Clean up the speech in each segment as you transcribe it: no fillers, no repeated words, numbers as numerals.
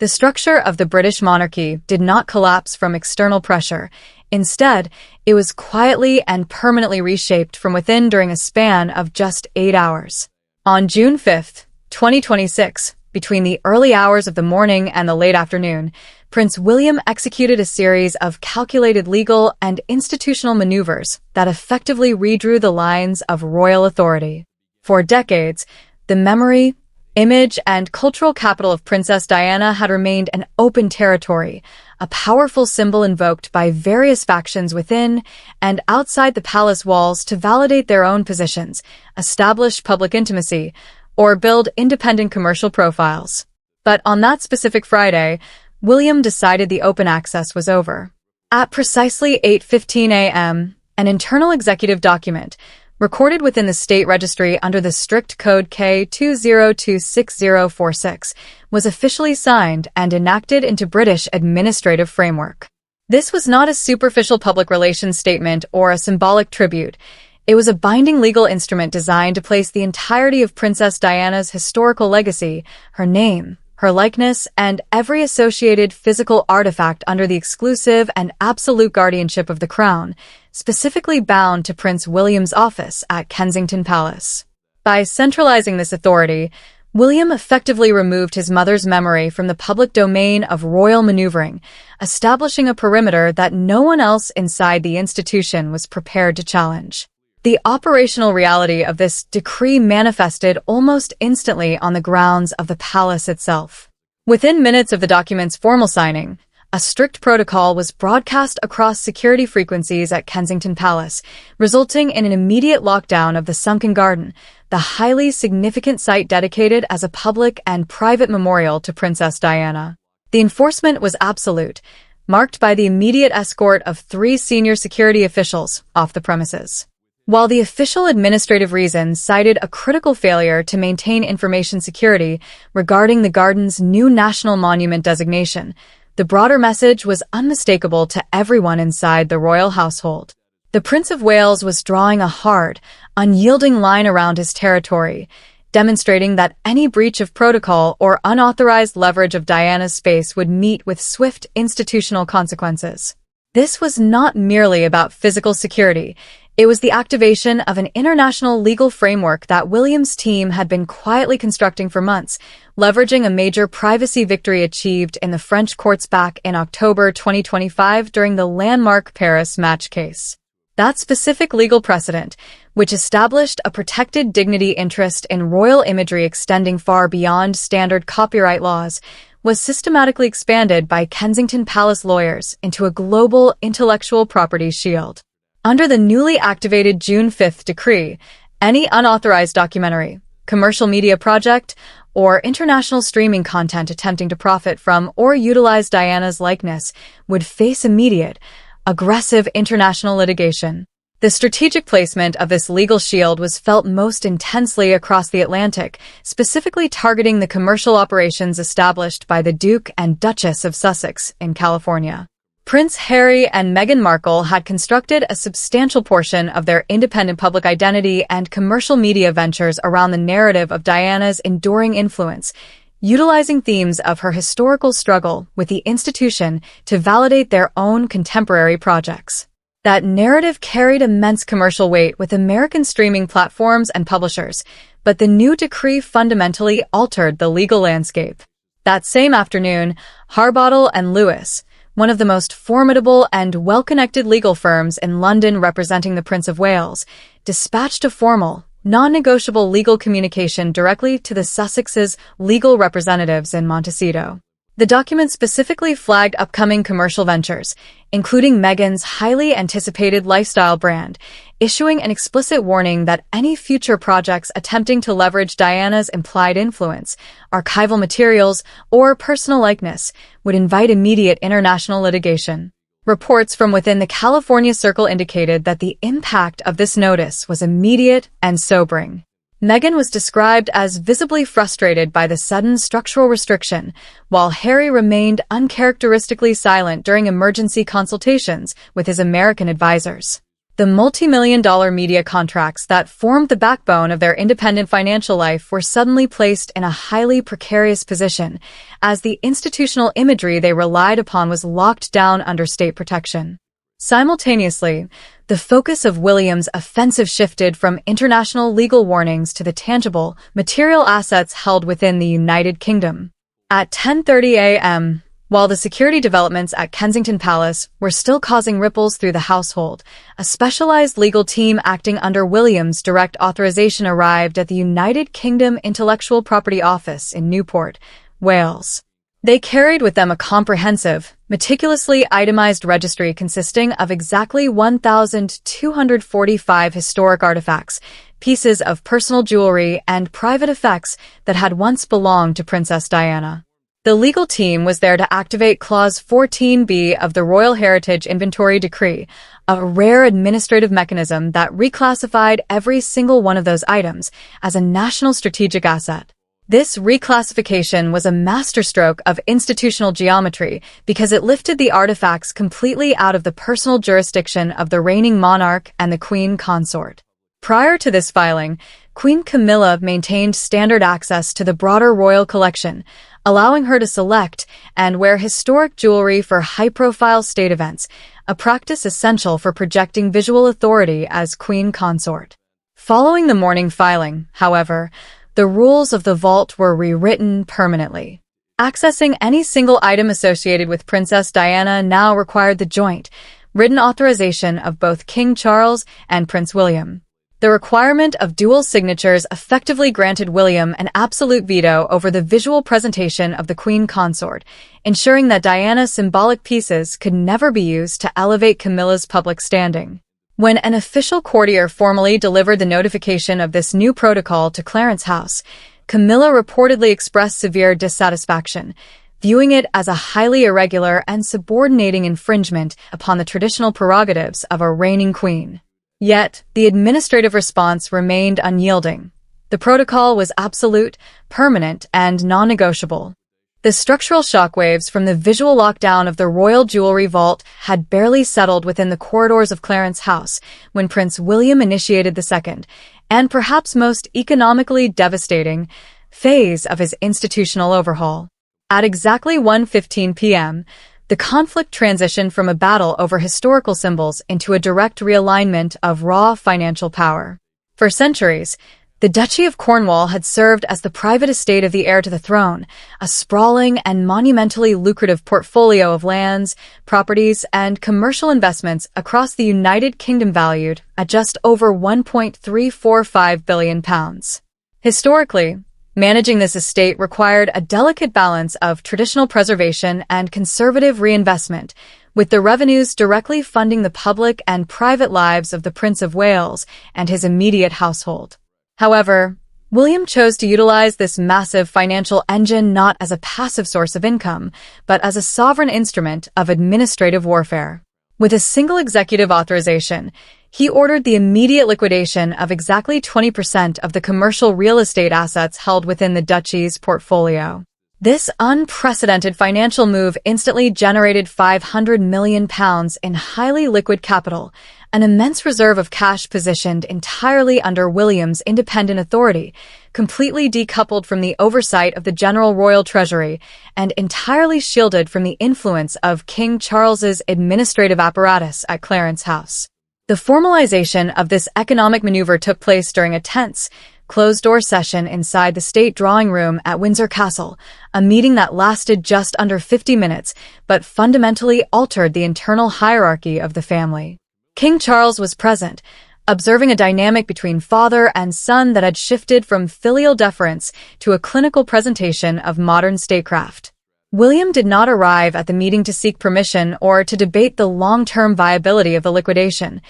The structure of the British monarchy did not collapse from external pressure. Instead, it was quietly and permanently reshaped from within during a span of just 8 hours. On June 5, 2026, between the early hours of the morning and the late afternoon, Prince William executed a series of calculated legal and institutional maneuvers that effectively redrew the lines of royal authority. For decades, the memory, image, and cultural capital of Princess Diana had remained an open territory, a powerful symbol invoked by various factions within and outside the palace walls to validate their own positions, establish public intimacy, or build independent commercial profiles. But on that specific Friday, William decided the open access was over. At precisely 8:15 a.m., an internal executive document, recorded within the state registry under the strict code K2026046, was officially signed and enacted into British administrative framework. This was not a superficial public relations statement or a symbolic tribute. It was a binding legal instrument designed to place the entirety of Princess Diana's historical legacy, her name, her likeness, and every associated physical artifact under the exclusive and absolute guardianship of the Crown, specifically bound to Prince William's office at Kensington Palace. By centralizing this authority, William effectively removed his mother's memory from the public domain of royal maneuvering, establishing a perimeter that no one else inside the institution was prepared to challenge. The operational reality of this decree manifested almost instantly on the grounds of the palace itself. Within minutes of the document's formal signing, a strict protocol was broadcast across security frequencies at Kensington Palace, resulting in an immediate lockdown of the sunken garden, the highly significant site dedicated as a public and private memorial to Princess Diana. The enforcement was absolute, marked by the immediate escort of 3 senior security officials off the premises. While the official administrative reasons cited a critical failure to maintain information security regarding the garden's new national monument designation, the broader message was unmistakable to everyone inside the royal household. The Prince of Wales was drawing a hard, unyielding line around his territory, demonstrating that any breach of protocol or unauthorized leverage of Diana's space would meet with swift institutional consequences. This was not merely about physical security. It was the activation of an international legal framework that William's team had been quietly constructing for months, leveraging a major privacy victory achieved in the French courts back in October 2025 during the landmark Paris match case. That specific legal precedent, which established a protected dignity interest in royal imagery extending far beyond standard copyright laws, was systematically expanded by Kensington Palace lawyers into a global intellectual property shield. Under the newly activated June 5 decree, any unauthorized documentary, commercial media project, or international streaming content attempting to profit from or utilize Diana's likeness would face immediate, aggressive international litigation. The strategic placement of this legal shield was felt most intensely across the Atlantic, specifically targeting the commercial operations established by the Duke and Duchess of Sussex in California. Prince Harry and Meghan Markle had constructed a substantial portion of their independent public identity and commercial media ventures around the narrative of Diana's enduring influence, utilizing themes of her historical struggle with the institution to validate their own contemporary projects. That narrative carried immense commercial weight with American streaming platforms and publishers, but the new decree fundamentally altered the legal landscape. That same afternoon, Harbottle and Lewis, one of the most formidable and well-connected legal firms in London representing the Prince of Wales, dispatched a formal, non-negotiable legal communication directly to the Sussex's legal representatives in Montecito. The document specifically flagged upcoming commercial ventures, including Meghan's highly anticipated lifestyle brand, issuing an explicit warning that any future projects attempting to leverage Diana's implied influence, archival materials, or personal likeness would invite immediate international litigation. Reports from within the California Circle indicated that the impact of this notice was immediate and sobering. Meghan was described as visibly frustrated by the sudden structural restriction, while Harry remained uncharacteristically silent during emergency consultations with his American advisors. The multi-million-dollar media contracts that formed the backbone of their independent financial life were suddenly placed in a highly precarious position, as the institutional imagery they relied upon was locked down under state protection. Simultaneously, the focus of William's offensive shifted from international legal warnings to the tangible, material assets held within the United Kingdom. At 10:30 a.m., while the security developments at Kensington Palace were still causing ripples through the household, a specialized legal team acting under William's direct authorization arrived at the United Kingdom Intellectual Property Office in Newport, Wales. They carried with them a comprehensive, meticulously itemized registry consisting of exactly 1,245 historic artifacts, pieces of personal jewelry, and private effects that had once belonged to Princess Diana. The legal team was there to activate Clause 14B of the Royal Heritage Inventory Decree, a rare administrative mechanism that reclassified every single one of those items as a national strategic asset. This reclassification was a masterstroke of institutional geometry because it lifted the artifacts completely out of the personal jurisdiction of the reigning monarch and the Queen consort. Prior to this filing, Queen Camilla maintained standard access to the broader royal collection, allowing her to select and wear historic jewelry for high-profile state events, a practice essential for projecting visual authority as Queen consort. Following the morning filing, however, the rules of the vault were rewritten permanently. Accessing any single item associated with Princess Diana now required the joint, written authorization of both King Charles and Prince William. The requirement of dual signatures effectively granted William an absolute veto over the visual presentation of the Queen consort, ensuring that Diana's symbolic pieces could never be used to elevate Camilla's public standing. When an official courtier formally delivered the notification of this new protocol to Clarence House, Camilla reportedly expressed severe dissatisfaction, viewing it as a highly irregular and subordinating infringement upon the traditional prerogatives of a reigning queen. Yet, the administrative response remained unyielding. The protocol was absolute, permanent, and non-negotiable. The structural shockwaves from the visual lockdown of the royal jewelry vault had barely settled within the corridors of Clarence House when Prince William initiated the second, and perhaps most economically devastating, phase of his institutional overhaul. At exactly 1:15 p.m., the conflict transitioned from a battle over historical symbols into a direct realignment of raw financial power. For centuries, the Duchy of Cornwall had served as the private estate of the heir to the throne, a sprawling and monumentally lucrative portfolio of lands, properties, and commercial investments across the United Kingdom valued at just over £1.345 billion. Historically, managing this estate required a delicate balance of traditional preservation and conservative reinvestment, with the revenues directly funding the public and private lives of the Prince of Wales and his immediate household. However, William chose to utilize this massive financial engine not as a passive source of income, but as a sovereign instrument of administrative warfare. With a single executive authorization, he ordered the immediate liquidation of exactly 20% of the commercial real estate assets held within the duchy's portfolio. This unprecedented financial move instantly generated £500 million in highly liquid capital, an immense reserve of cash positioned entirely under William's independent authority, completely decoupled from the oversight of the General Royal Treasury, and entirely shielded from the influence of King Charles's administrative apparatus at Clarence House. The formalization of this economic maneuver took place during a tense, closed-door session inside the state drawing room at Windsor Castle, a meeting that lasted just under 50 minutes but fundamentally altered the internal hierarchy of the family. King Charles was present, observing a dynamic between father and son that had shifted from filial deference to a clinical presentation of modern statecraft. William did not arrive at the meeting to seek permission or to debate the long-term viability of the liquidation.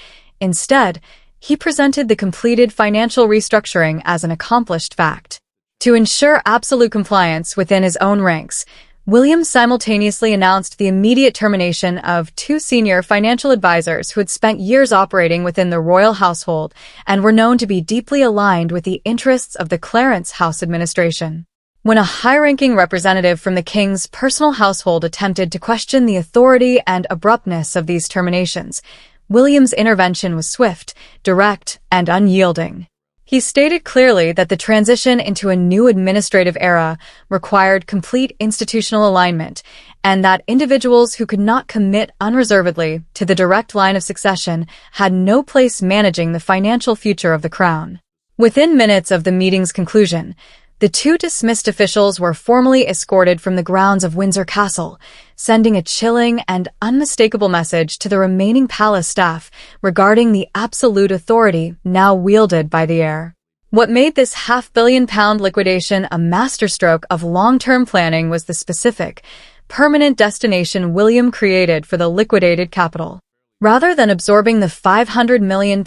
Instead, he presented the completed financial restructuring as an accomplished fact. To ensure absolute compliance within his own ranks, William simultaneously announced the immediate termination of two senior financial advisors who had spent years operating within the royal household and were known to be deeply aligned with the interests of the Clarence House administration. When a high-ranking representative from the king's personal household attempted to question the authority and abruptness of these terminations, William's intervention was swift, direct, and unyielding. He stated clearly that the transition into a new administrative era required complete institutional alignment, and that individuals who could not commit unreservedly to the direct line of succession had no place managing the financial future of the crown. Within minutes of the meeting's conclusion, the two dismissed officials were formally escorted from the grounds of Windsor Castle, sending a chilling and unmistakable message to the remaining palace staff regarding the absolute authority now wielded by the heir. What made this £500 million liquidation a masterstroke of long-term planning was the specific, permanent destination William created for the liquidated capital. Rather than absorbing the £500 million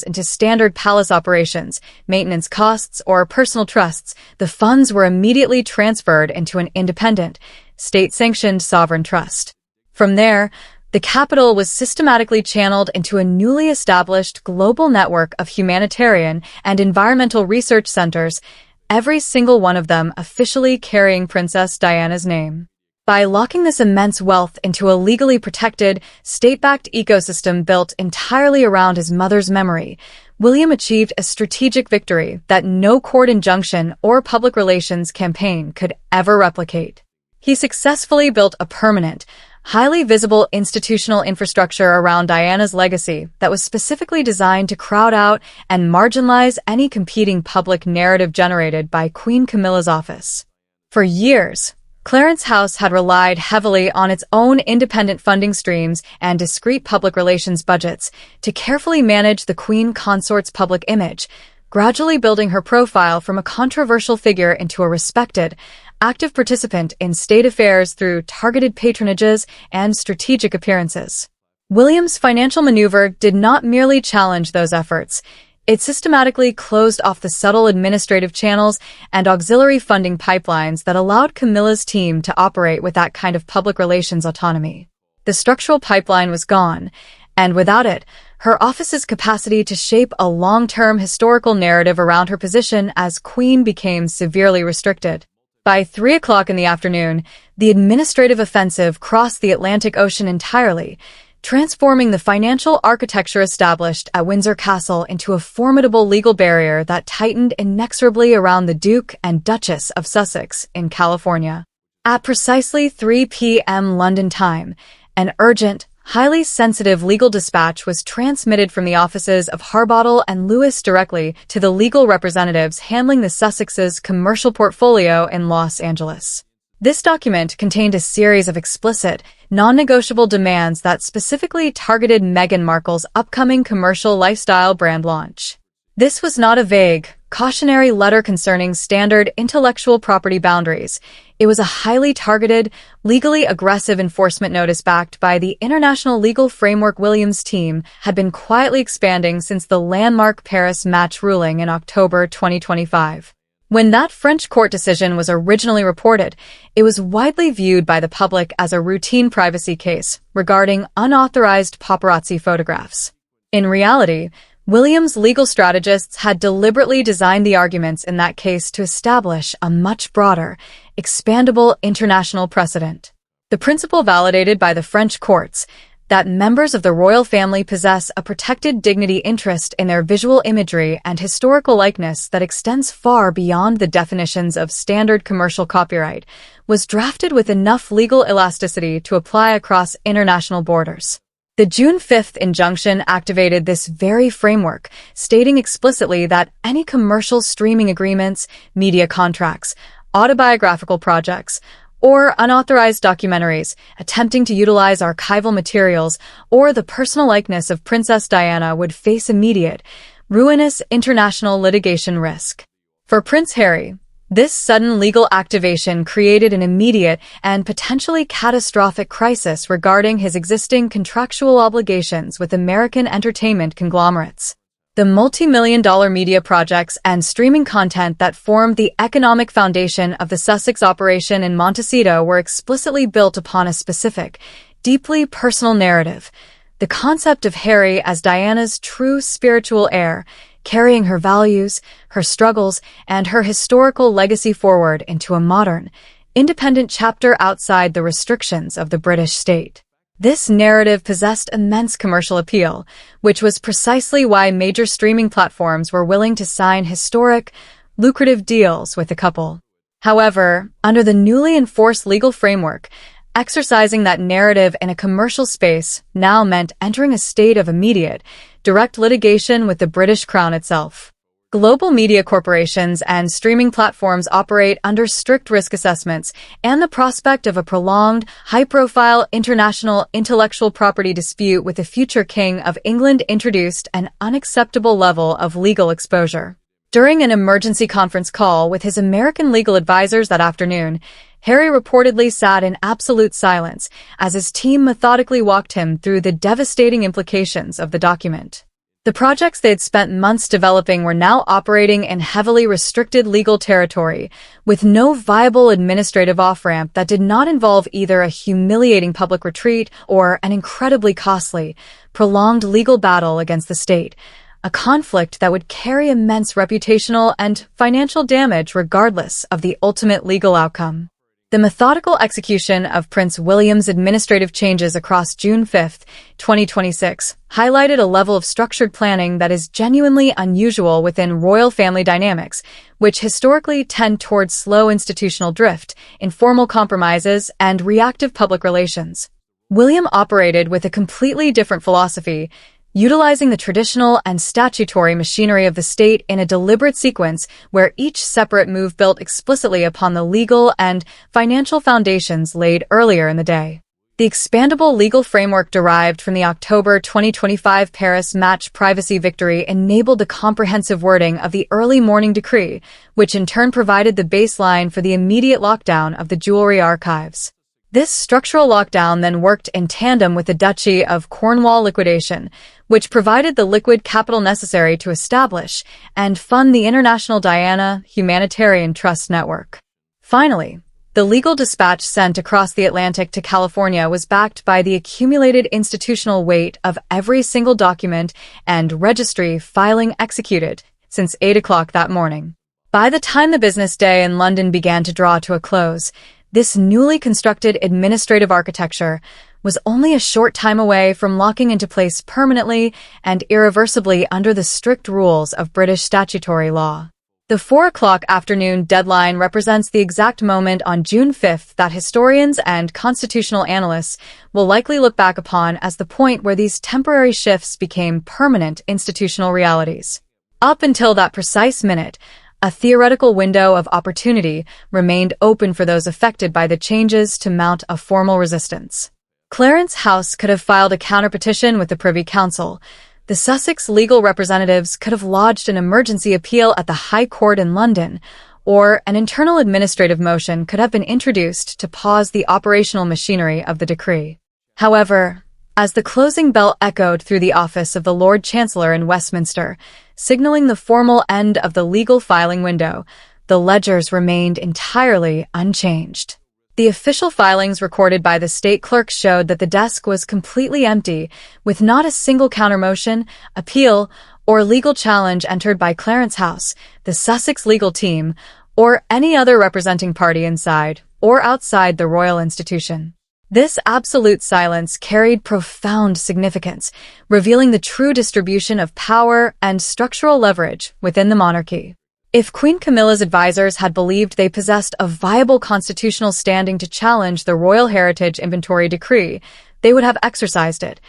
into standard palace operations, maintenance costs, or personal trusts, the funds were immediately transferred into an independent, state-sanctioned sovereign trust. From there, the capital was systematically channeled into a newly established global network of humanitarian and environmental research centers, every single one of them officially carrying Princess Diana's name. By locking this immense wealth into a legally protected, state-backed ecosystem built entirely around his mother's memory, William achieved a strategic victory that no court injunction or public relations campaign could ever replicate. He successfully built a permanent, highly visible institutional infrastructure around Diana's legacy that was specifically designed to crowd out and marginalize any competing public narrative generated by Queen Camilla's office. For years, Clarence House had relied heavily on its own independent funding streams and discreet public relations budgets to carefully manage the Queen Consort's public image, gradually building her profile from a controversial figure into a respected, active participant in state affairs through targeted patronages and strategic appearances. William's financial maneuver did not merely challenge those efforts. It systematically closed off the subtle administrative channels and auxiliary funding pipelines that allowed Camilla's team to operate with that kind of public relations autonomy. The structural pipeline was gone, and without it, her office's capacity to shape a long-term historical narrative around her position as queen became severely restricted. By 3 o'clock in the afternoon, the administrative offensive crossed the Atlantic Ocean entirely, transforming the financial architecture established at Windsor Castle into a formidable legal barrier that tightened inexorably around the Duke and Duchess of Sussex in California. At precisely 3 p.m. London time, an urgent, highly sensitive legal dispatch was transmitted from the offices of Harbottle and Lewis directly to the legal representatives handling the Sussex's commercial portfolio in Los Angeles. This document contained a series of explicit, non-negotiable demands that specifically targeted Meghan Markle's upcoming commercial lifestyle brand launch. This was not a vague, cautionary letter concerning standard intellectual property boundaries. It was a highly targeted, legally aggressive enforcement notice backed by the international legal framework Williams' team had been quietly expanding since the landmark Paris match ruling in October 2025. When that French court decision was originally reported, it was widely viewed by the public as a routine privacy case regarding unauthorized paparazzi photographs. In reality, Williams' legal strategists had deliberately designed the arguments in that case to establish a much broader, expandable international precedent. The principle validated by the French courts, that members of the royal family possess a protected dignity interest in their visual imagery and historical likeness that extends far beyond the definitions of standard commercial copyright, was drafted with enough legal elasticity to apply across international borders. The June 5th injunction activated this very framework, stating explicitly that any commercial streaming agreements, media contracts, autobiographical projects, or unauthorized documentaries attempting to utilize archival materials or the personal likeness of Princess Diana would face immediate, ruinous international litigation risk. For Prince Harry, this sudden legal activation created an immediate and potentially catastrophic crisis regarding his existing contractual obligations with American entertainment conglomerates. The multi-million-dollar media projects and streaming content that formed the economic foundation of the Sussex operation in Montecito were explicitly built upon a specific, deeply personal narrative, the concept of Harry as Diana's true spiritual heir, carrying her values, her struggles, and her historical legacy forward into a modern, independent chapter outside the restrictions of the British state. This narrative possessed immense commercial appeal, which was precisely why major streaming platforms were willing to sign historic, lucrative deals with the couple. However, under the newly enforced legal framework, exercising that narrative in a commercial space now meant entering a state of immediate, direct litigation with the British Crown itself. Global media corporations and streaming platforms operate under strict risk assessments, and the prospect of a prolonged, high-profile international intellectual property dispute with the future King of England introduced an unacceptable level of legal exposure. During an emergency conference call with his American legal advisors that afternoon, Harry reportedly sat in absolute silence as his team methodically walked him through the devastating implications of the document. The projects they had spent months developing were now operating in heavily restricted legal territory, with no viable administrative off-ramp that did not involve either a humiliating public retreat or an incredibly costly, prolonged legal battle against the state, a conflict that would carry immense reputational and financial damage regardless of the ultimate legal outcome. The methodical execution of Prince William's administrative changes across June 5, 2026, highlighted a level of structured planning that is genuinely unusual within royal family dynamics, which historically tend towards slow institutional drift, informal compromises, and reactive public relations. William operated with a completely different philosophy, utilizing the traditional and statutory machinery of the state in a deliberate sequence where each separate move built explicitly upon the legal and financial foundations laid earlier in the day. The expandable legal framework derived from the October 2025 Paris match privacy victory enabled the comprehensive wording of the early morning decree, which in turn provided the baseline for the immediate lockdown of the jewelry archives. This structural lockdown then worked in tandem with the Duchy of Cornwall liquidation, which provided the liquid capital necessary to establish and fund the International Diana Humanitarian Trust Network. Finally, the legal dispatch sent across the Atlantic to California was backed by the accumulated institutional weight of every single document and registry filing executed since 8 o'clock that morning. By the time the business day in London began to draw to a close, this newly constructed administrative architecture was only a short time away from locking into place permanently and irreversibly under the strict rules of British statutory law. The 4 o'clock afternoon deadline represents the exact moment on June 5th that historians and constitutional analysts will likely look back upon as the point where these temporary shifts became permanent institutional realities. Up until that precise minute, a theoretical window of opportunity remained open for those affected by the changes to mount a formal resistance. Clarence House could have filed a counterpetition with the Privy Council. The Sussex legal representatives could have lodged an emergency appeal at the High Court in London, or an internal administrative motion could have been introduced to pause the operational machinery of the decree. However, as the closing bell echoed through the office of the Lord Chancellor in Westminster, signaling the formal end of the legal filing window, the ledgers remained entirely unchanged. The official filings recorded by the state clerk showed that the desk was completely empty, with not a single counter-motion, appeal, or legal challenge entered by Clarence House, the Sussex legal team, or any other representing party inside or outside the royal institution. This absolute silence carried profound significance, revealing the true distribution of power and structural leverage within the monarchy. If Queen Camilla's advisors had believed they possessed a viable constitutional standing to challenge the Royal Heritage Inventory Decree, they would have exercised it.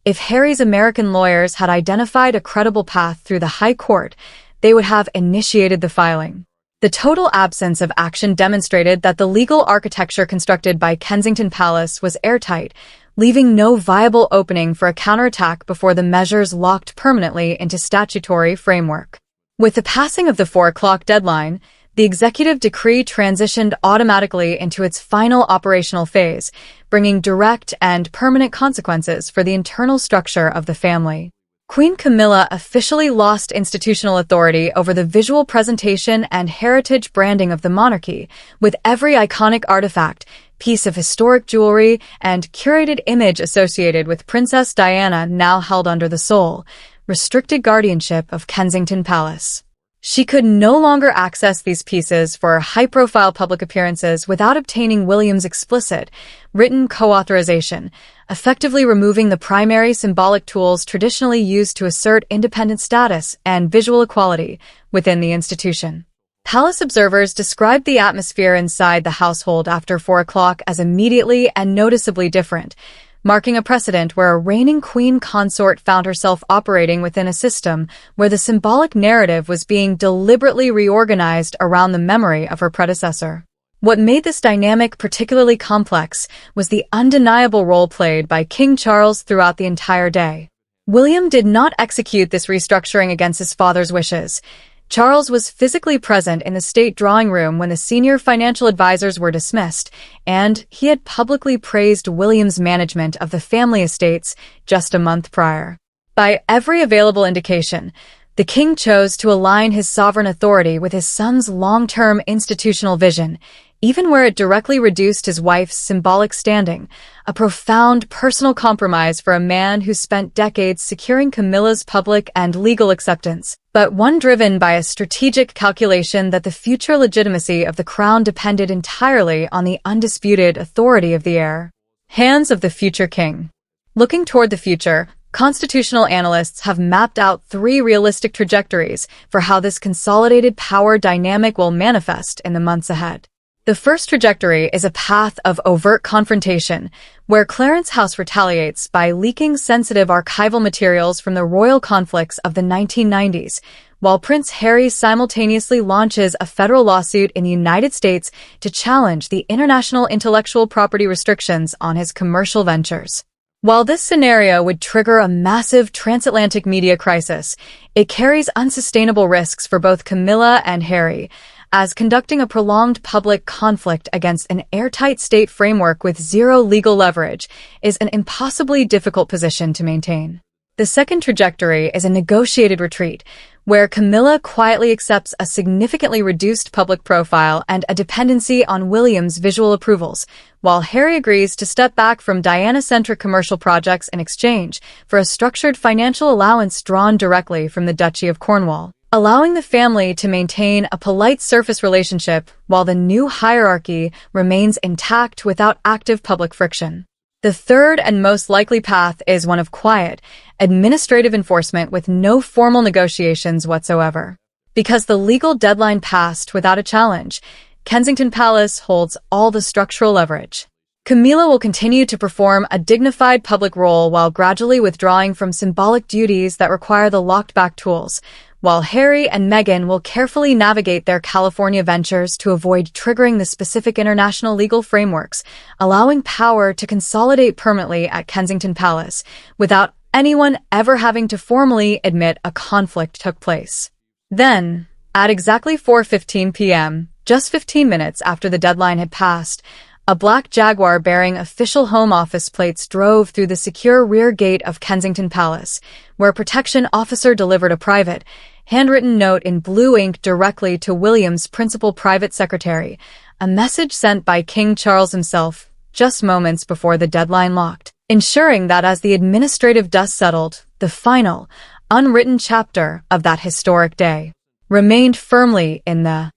If Harry's American lawyers had identified a credible path through the High Court, they would have initiated the filing. The total absence of action demonstrated that the legal architecture constructed by Kensington Palace was airtight, leaving no viable opening for a counterattack before the measures locked permanently into statutory framework. With the passing of the 4 o'clock deadline, the executive decree transitioned automatically into its final operational phase, bringing direct and permanent consequences for the internal structure of the family. Queen Camilla officially lost institutional authority over the visual presentation and heritage branding of the monarchy, with every iconic artifact, piece of historic jewelry, and curated image associated with Princess Diana now held under the sole, restricted guardianship of Kensington Palace. She could no longer access these pieces for high-profile public appearances without obtaining William's explicit, written co-authorization, effectively removing the primary symbolic tools traditionally used to assert independent status and visual equality within the institution. Palace observers described the atmosphere inside the household after 4 o'clock as immediately and noticeably different, marking a precedent where a reigning queen consort found herself operating within a system where the symbolic narrative was being deliberately reorganized around the memory of her predecessor. What made this dynamic particularly complex was the undeniable role played by King Charles throughout the entire day. William did not execute this restructuring against his father's wishes. Charles was physically present in the state drawing room when the senior financial advisors were dismissed, and he had publicly praised William's management of the family estates just a month prior. By every available indication, the king chose to align his sovereign authority with his son's long-term institutional vision, even where it directly reduced his wife's symbolic standing, a profound personal compromise for a man who spent decades securing Camilla's public and legal acceptance, but one driven by a strategic calculation that the future legitimacy of the crown depended entirely on the undisputed authority of the heir. Hands of the future king. Looking toward the future, constitutional analysts have mapped out 3 realistic trajectories for how this consolidated power dynamic will manifest in the months ahead. The first trajectory is a path of overt confrontation, where Clarence House retaliates by leaking sensitive archival materials from the royal conflicts of the 1990s, while Prince Harry simultaneously launches a federal lawsuit in the United States to challenge the international intellectual property restrictions on his commercial ventures. While this scenario would trigger a massive transatlantic media crisis, it carries unsustainable risks for both Camilla and Harry, as conducting a prolonged public conflict against an airtight state framework with zero legal leverage is an impossibly difficult position to maintain. The second trajectory is a negotiated retreat, where Camilla quietly accepts a significantly reduced public profile and a dependency on William's visual approvals, while Harry agrees to step back from Diana-centric commercial projects in exchange for a structured financial allowance drawn directly from the Duchy of Cornwall, allowing the family to maintain a polite surface relationship while the new hierarchy remains intact without active public friction. The third and most likely path is one of quiet, administrative enforcement with no formal negotiations whatsoever. Because the legal deadline passed without a challenge, Kensington Palace holds all the structural leverage. Camilla will continue to perform a dignified public role while gradually withdrawing from symbolic duties that require the locked-back tools, while Harry and Meghan will carefully navigate their California ventures to avoid triggering the specific international legal frameworks, allowing power to consolidate permanently at Kensington Palace, without anyone ever having to formally admit a conflict took place. Then, at exactly 4:15 p.m., just 15 minutes after the deadline had passed, a black Jaguar bearing official Home Office plates drove through the secure rear gate of Kensington Palace, where a protection officer delivered a private, handwritten note in blue ink directly to William's principal private secretary, a message sent by King Charles himself just moments before the deadline locked, ensuring that as the administrative dust settled, the final, unwritten chapter of that historic day remained firmly in the